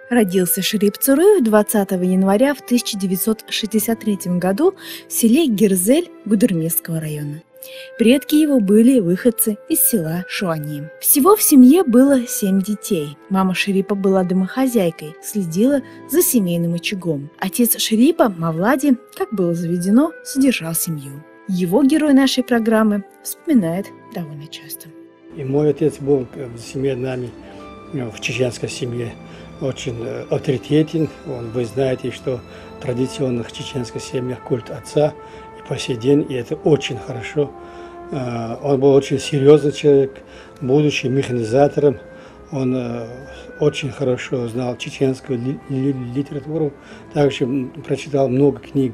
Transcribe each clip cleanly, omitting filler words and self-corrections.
Родился Шарип Цуруев 20 января в 1963 году в селе Гирзель Гудермесского района. Предки его были выходцы из села Шуани. Всего в семье было 7 детей. Мама Шарипа была домохозяйкой, следила за семейным очагом. Отец Шарипа, Мавлади, как было заведено, содержал семью. Его герой нашей программы вспоминает довольно часто. И мой отец был в семье нами, в чеченской семье, очень авторитетен. Вы знаете, что в традиционных чеченских семьях культ отца и по сей день, и это очень хорошо. Он был очень серьезный человек, будучи механизатором. Он очень хорошо знал чеченскую литературу, также прочитал много книг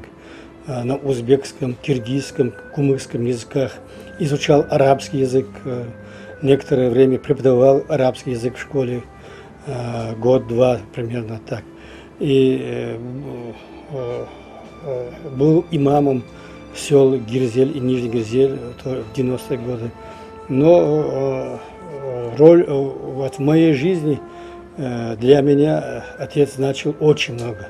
на узбекском, киргизском, кумыкском языках, изучал арабский язык, некоторое время преподавал арабский язык в школе, год-два примерно так. И был имамом сел Гирзель и Нижний Гирзель в 90-е годы. Но роль вот в моей жизни для меня отец значил очень много.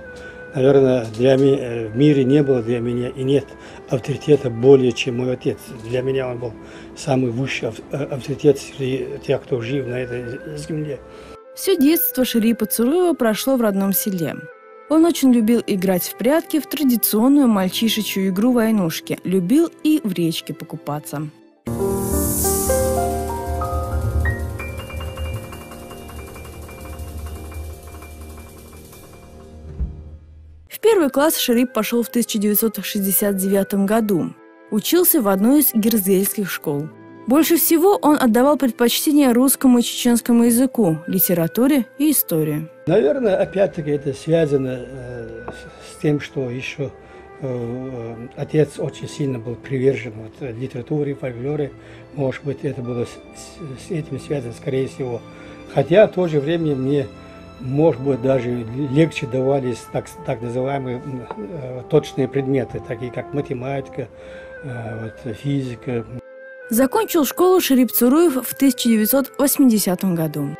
Наверное, в мире не было для меня и нет авторитета более, чем мой отец. Для меня он был самый высший авторитет среди тех, кто жив на этой земле. Все детство Шарипа Цуруева прошло в родном селе. Он очень любил играть в прятки, в традиционную мальчишечью игру войнушки, любил и в речке покупаться. В первый класс Шарип пошел в 1969 году. Учился в одной из гирзельских школ. Больше всего он отдавал предпочтение русскому и чеченскому языку, литературе и истории. Наверное, опять-таки это связано с тем, что еще отец очень сильно был привержен литературе, фольклоре. Может быть, это было с этим связано, скорее всего. Хотя в то же время мне, может быть, даже легче давались так называемые точные предметы, такие как математика, физика. Закончил школу Шарип Цуруев в 1980 году.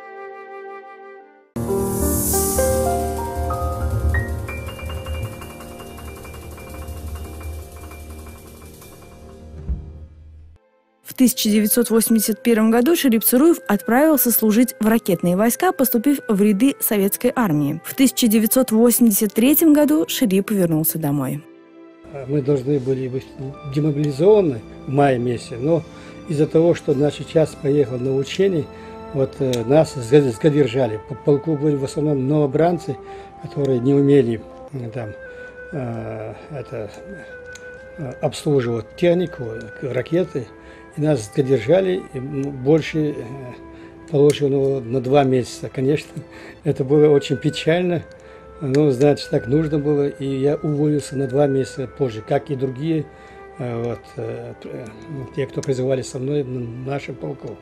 В 1981 году Шарип Цуруев отправился служить в ракетные войска, поступив в ряды советской армии. В 1983 году Шарип вернулся домой. Мы должны были быть демобилизованы в мае месяце, но из-за того, что наш часть поехал на учение, нас задержали. По полку были в основном новобранцы, которые не умели обслуживать технику, ракеты. И нас задержали, и больше положено на 2 месяца. Конечно, это было очень печально. Ну, значит, так нужно было, и я уволился на 2 месяца позже, как и другие, те, кто призывали со мной в нашем полку.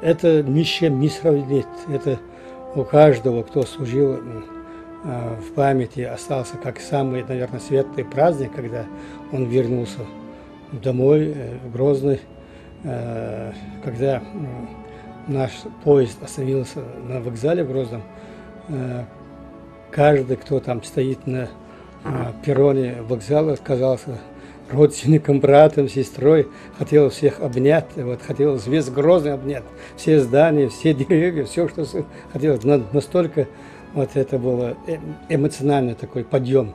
Это ни с чем не сравнить. Это у каждого, кто служил в памяти, остался как самый, наверное, светлый праздник, когда он вернулся домой, в Грозный, когда наш поезд остановился на вокзале в Грозном. Каждый, кто там стоит на перроне вокзала, казался родственником, братом, сестрой, хотел всех обнять, хотел весь Грозный обнять, все здания, все деревья, все, что хотел. Настолько это было эмоциональный такой подъем.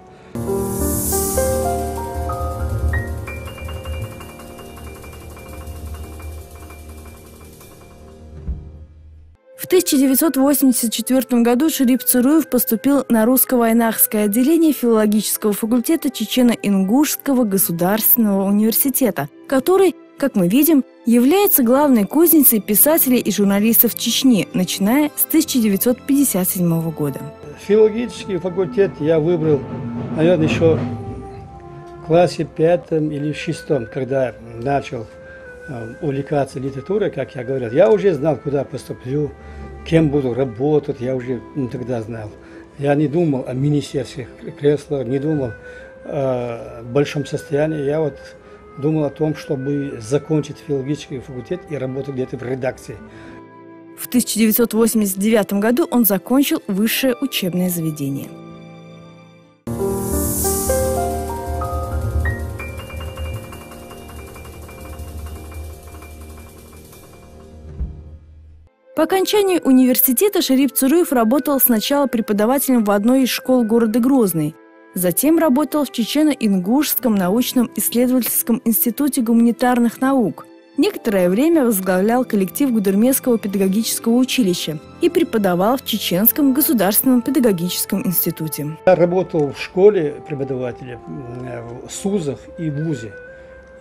В 1984 году Шарип Цуруев поступил на русско-войнахское отделение филологического факультета Чечено-Ингушского государственного университета, который, как мы видим, является главной кузницей писателей и журналистов Чечни, начиная с 1957 года. Филологический факультет я выбрал, наверное, еще в классе 5 или 6, когда начал увлекаться литературой, как я говорил. Я уже знал, куда поступлю, кем буду работать, я уже тогда знал. Я не думал о министерских креслах, не думал о большом состоянии. Я думал о том, чтобы закончить филологический факультет и работать где-то в редакции. В 1989 году он закончил высшее учебное заведение. По окончании университета Шарип Цуруев работал сначала преподавателем в одной из школ города Грозный, затем работал в Чечено-Ингушском научном исследовательском институте гуманитарных наук. Некоторое время возглавлял коллектив Гудермесского педагогического училища и преподавал в Чеченском государственном педагогическом институте. Я работал в школе преподавателя, в СУЗах и в ВУЗе.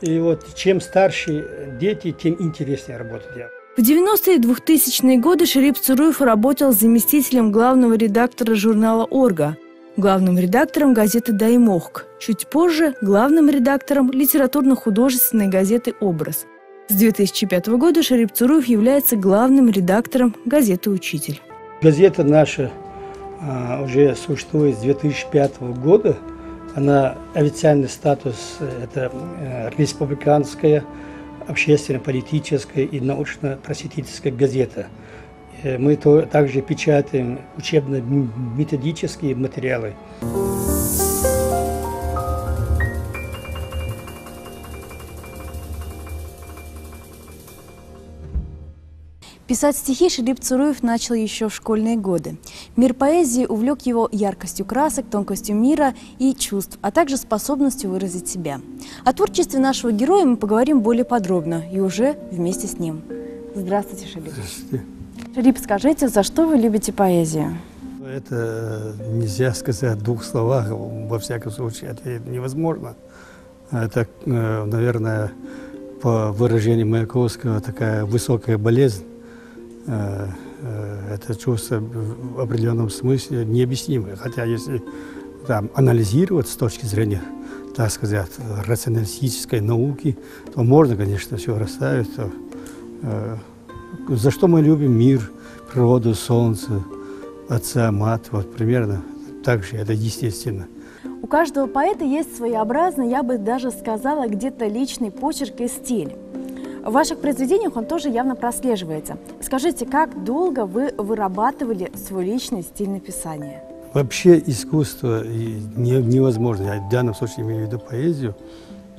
И вот чем старше дети, тем интереснее работать я. В 90-е и 2000-е годы Шарип Цуруев работал заместителем главного редактора журнала «Орга», главным редактором газеты «Даймохк», чуть позже главным редактором литературно-художественной газеты «Образ». С 2005 года Шарип Цуруев является главным редактором газеты «Учитель». Газета наша уже существует с 2005 года. Она официальный статус – это республиканская, общественно-политическая и научно-просветительская газета. Мы также печатаем учебно-методические материалы. Писать стихи Шарип Цуруев начал еще в школьные годы. Мир поэзии увлек его яркостью красок, тонкостью мира и чувств, а также способностью выразить себя. О творчестве нашего героя мы поговорим более подробно и уже вместе с ним. Здравствуйте, Шарип. Здравствуйте. Шарип, скажите, за что вы любите поэзию? Это нельзя сказать в двух словах, во всяком случае ответить невозможно. Это, наверное, по выражению Маяковского, такая высокая болезнь. Это чувство в определенном смысле необъяснимое. Хотя если там анализировать с точки зрения, так сказать, рационалистической науки, то можно, конечно, все расставить. За что мы любим мир, природу, солнце, отца, мать, вот примерно так же, это естественно. У каждого поэта есть своеобразный, я бы даже сказала, где-то личный почерк и стиль. В ваших произведениях он тоже явно прослеживается. Скажите, как долго вы вырабатывали свой личный стиль написания? Вообще искусство невозможно, я в данном случае имею в виду поэзию,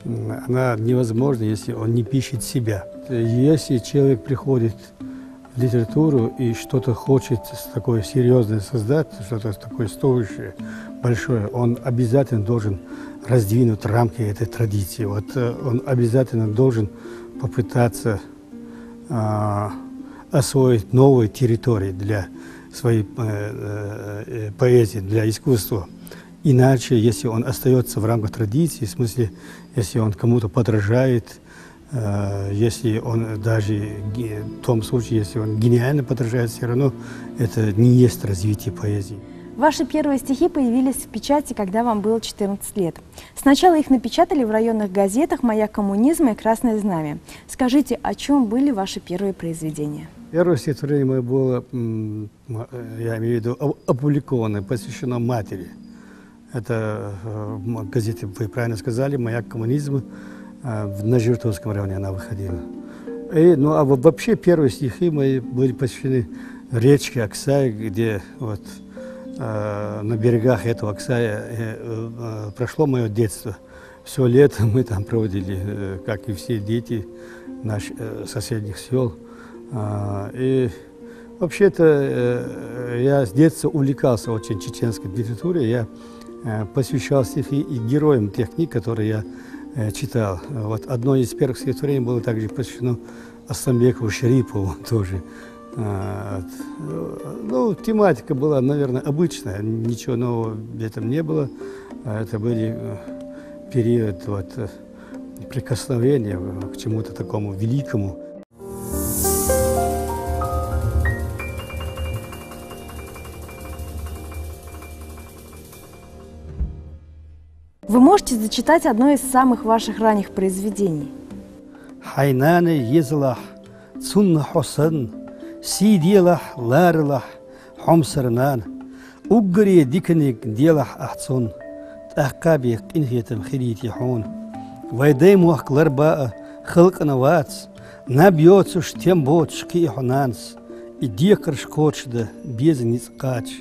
она невозможна, если он не пишет себя. Если человек приходит в литературу и что-то хочет такое серьезное создать, что-то такое стоящее, большое, он обязательно должен раздвинуть рамки этой традиции. Вот он обязательно должен попытаться освоить новые территории для своей поэзии, для искусства. Иначе, если он остается в рамках традиции, в смысле, если он кому-то подражает, если он даже в том случае, если он гениально подражает, все равно это не есть развитие поэзии. Ваши первые стихи появились в печати, когда вам было 14 лет. Сначала их напечатали в районных газетах «Маяк коммунизма» и «Красное знамя». Скажите, о чем были ваши первые произведения? Первое стихотворение мое было, я имею в виду, опубликованное, посвящено матери. Это в газете, вы правильно сказали, «Маяк коммунизма», на Жиртовском районе она выходила. Ну а вообще первые стихи мои были посвящены речке Аксай, где вот на берегах этого Аксая прошло мое детство. Все лето мы там проводили, как и все дети наших соседних сел. И вообще-то я с детства увлекался очень чеченской литературой. Я посвящал стихи и героям тех книг, которые я читал. Вот одно из первых стихотворений было также посвящено Асланбекову Шарипову тоже. Ну, тематика была, наверное, обычная, ничего нового в этом не было. Это были период вот, прикосновения к чему-то такому великому. Вы можете зачитать одно из самых ваших ранних произведений? Хайнаны езлах, цунна хосан, сидилах, ларлах, хомсарнан, угри дикник делах ахцун, ахкаби инхетам хиритихон, вайдейму ахкларбаа, хылканавац, набьется штембот шкихонанс, Идекар шкочда, безниц кач,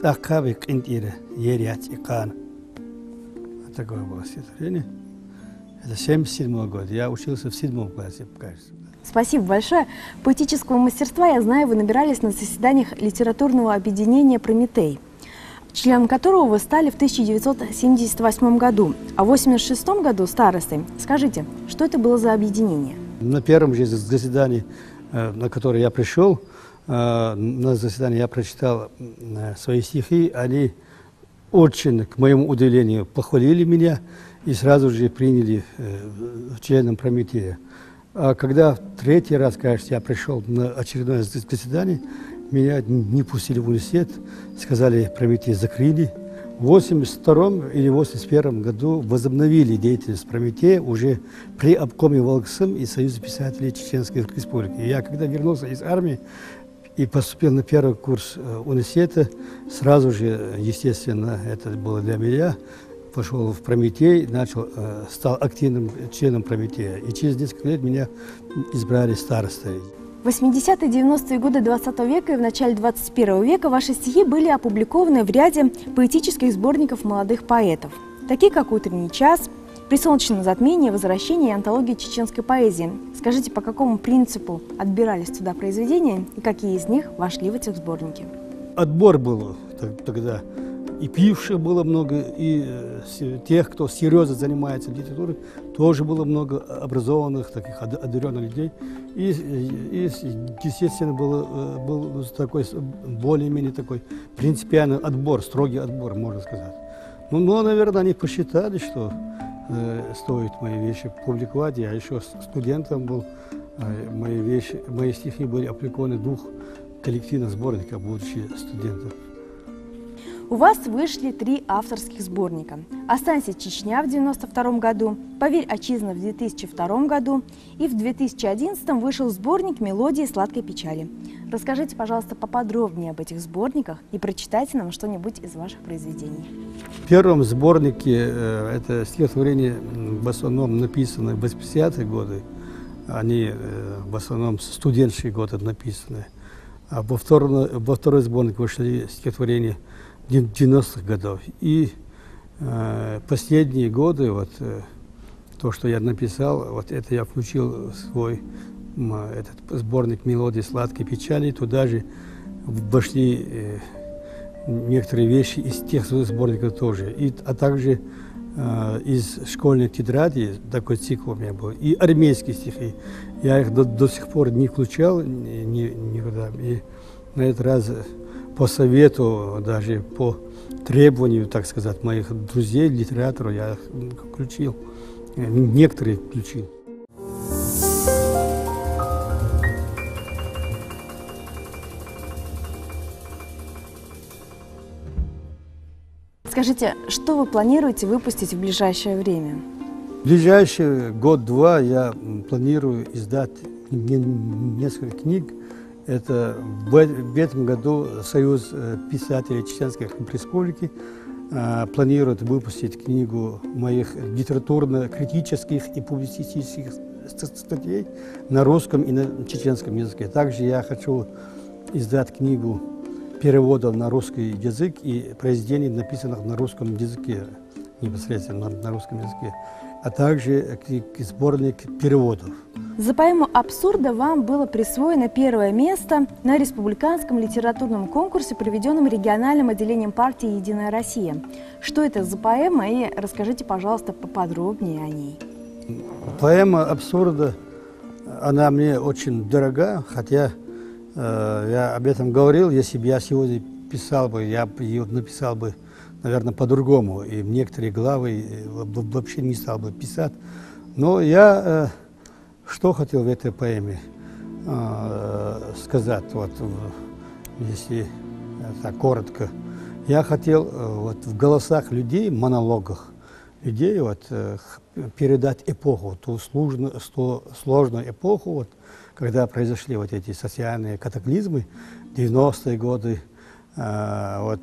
такавик интира, ерять и кан. Такое было стихотворение. Это 1977 год. Я учился в 7 классе, кажется. Спасибо большое. Поэтического мастерства, я знаю, вы набирались на заседаниях литературного объединения «Прометей», членом которого вы стали в 1978 году, а в 1986 году старостой. Скажите, что это было за объединение? На первом же заседании, на которое я пришел, на заседании я прочитал свои стихи. Они очень, к моему удивлению, похвалили меня и сразу же приняли членом Прометея. А когда третий раз, кажется, я пришел на очередное заседание, меня не пустили в университет, сказали, Прометей закрыли. В 1982 или 1981 году возобновили деятельность Прометея уже при обкоме Волгсм и Союзе писателей Чеченской Республики. Я, когда вернулся из армии и поступил на первый курс университета, сразу же, естественно, это было для меня, пошел в Прометей, стал активным членом Прометея. И через несколько лет меня избрали старостой. В 80-е и 90-е годы 20 века и в начале 21 века ваши стихи были опубликованы в ряде поэтических сборников молодых поэтов, такие как «Утренний час», «При солнечном затмении», «Возвращение» и антология чеченской поэзии. Скажите, по какому принципу отбирались туда произведения и какие из них вошли в эти сборники? Отбор был тогда. И пивших было много, и тех, кто серьезно занимается литературой, тоже было много образованных, таких одаренных людей. И естественно, был такой более-менее такой принципиальный отбор, строгий отбор, можно сказать. Но, наверное, они посчитали, что стоит мои вещи публиковать. Я еще студентом был, мои стихи были опубликованы в 2 коллективных сборниках, будучи студентом. У вас вышли 3 авторских сборника. «Останься, Чечня» в 1992 году, «Поверь, Отчизна» в 2002 году и в 2011 вышел сборник «Мелодии сладкой печали». Расскажите, пожалуйста, поподробнее об этих сборниках и прочитайте нам что-нибудь из ваших произведений. В первом сборнике это стихотворения в основном написаны в 80-е годы. Они в основном студенческие годы написаны. А во второй сборник вышли стихотворения 90-х годов. И последние годы, вот то, что я написал, вот это я включил в свой этот сборник «Мелодии сладкой печали». Туда же вошли некоторые вещи из тех сборников тоже. А также из школьных тетрадей, такой цикл у меня был, и армейские стихи. Я их до сих пор не включал никуда. И на этот раз по совету, даже по требованию, так сказать, моих друзей, литераторов, я их включил. Некоторые включил. Скажите, что вы планируете выпустить в ближайшее время? В ближайший год-два я планирую издать несколько книг. Это в этом году Союз писателей Чеченской Республики планирует выпустить книгу моих литературно-критических и публицистических статей на русском и на чеченском языке. Также я хочу издать книгу переводов на русский язык и произведений, написанных на русском языке, непосредственно на русском языке, а также сборник переводов. За поэму «Абсурда» вам было присвоено 1-е место на республиканском литературном конкурсе, проведенном региональным отделением партии «Единая Россия». Что это за поэма, и расскажите, пожалуйста, поподробнее о ней. Поэма «Абсурда», она мне очень дорога, хотя я об этом говорил. Если бы я сегодня писал бы, я ее написал бы, наверное, по-другому, и некоторые главы вообще не стал бы писать. Но я что хотел в этой поэме сказать, вот, если так коротко. Я хотел вот, в голосах людей, монологах людей вот, передать эпоху, ту сложную эпоху, вот, когда произошли вот эти социальные катаклизмы, 90-е годы, вот,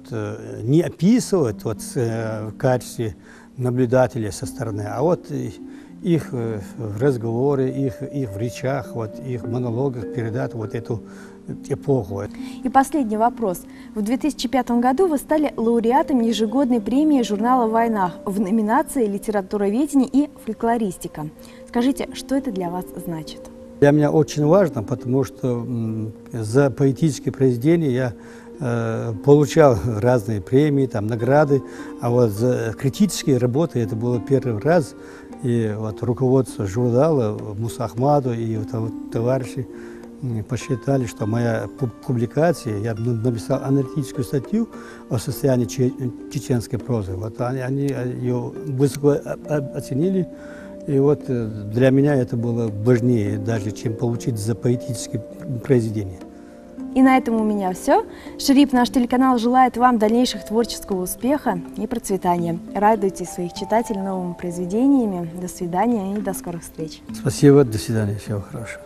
не описывать вот, в качестве наблюдателя со стороны, а вот их в разговоре, их в речах, вот, их монологах передать вот эту эпоху. И последний вопрос. В 2005 году вы стали лауреатом ежегодной премии журнала «Война» в номинации «Литературоведение и фольклористика». Скажите, что это для вас значит? Для меня очень важно, потому что за поэтические произведения я получал разные премии, там, награды, а вот за критические работы это было первый раз. И вот руководство журнала Муса Ахмаду и вот товарищи посчитали, что моя публикация, я написал аналитическую статью о состоянии чеченской прозы, вот они ее высоко оценили, и вот для меня это было важнее даже, чем получить за поэтические произведения. И на этом у меня все. Шерип, наш телеканал желает вам дальнейших творческого успеха и процветания. Радуйте своих читателей новыми произведениями. До свидания и до скорых встреч. Спасибо, до свидания, всего хорошего.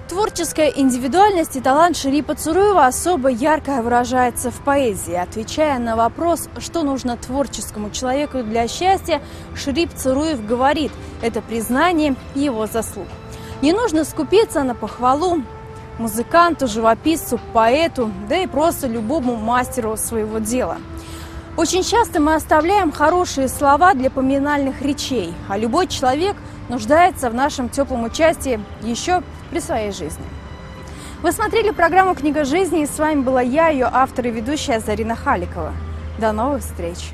Творческая индивидуальность и талант Шерипа Цуруева особо ярко выражается в поэзии. Отвечая на вопрос, что нужно творческому человеку для счастья, Шерип Цуруев говорит, это признание его заслуг. Не нужно скупиться на похвалу музыканту, живописцу, поэту, да и просто любому мастеру своего дела. Очень часто мы оставляем хорошие слова для поминальных речей, а любой человек нуждается в нашем теплом участии еще при своей жизни. Вы смотрели программу «Книга жизни», и с вами была я, ее автор и ведущая Зарина Халикова. До новых встреч!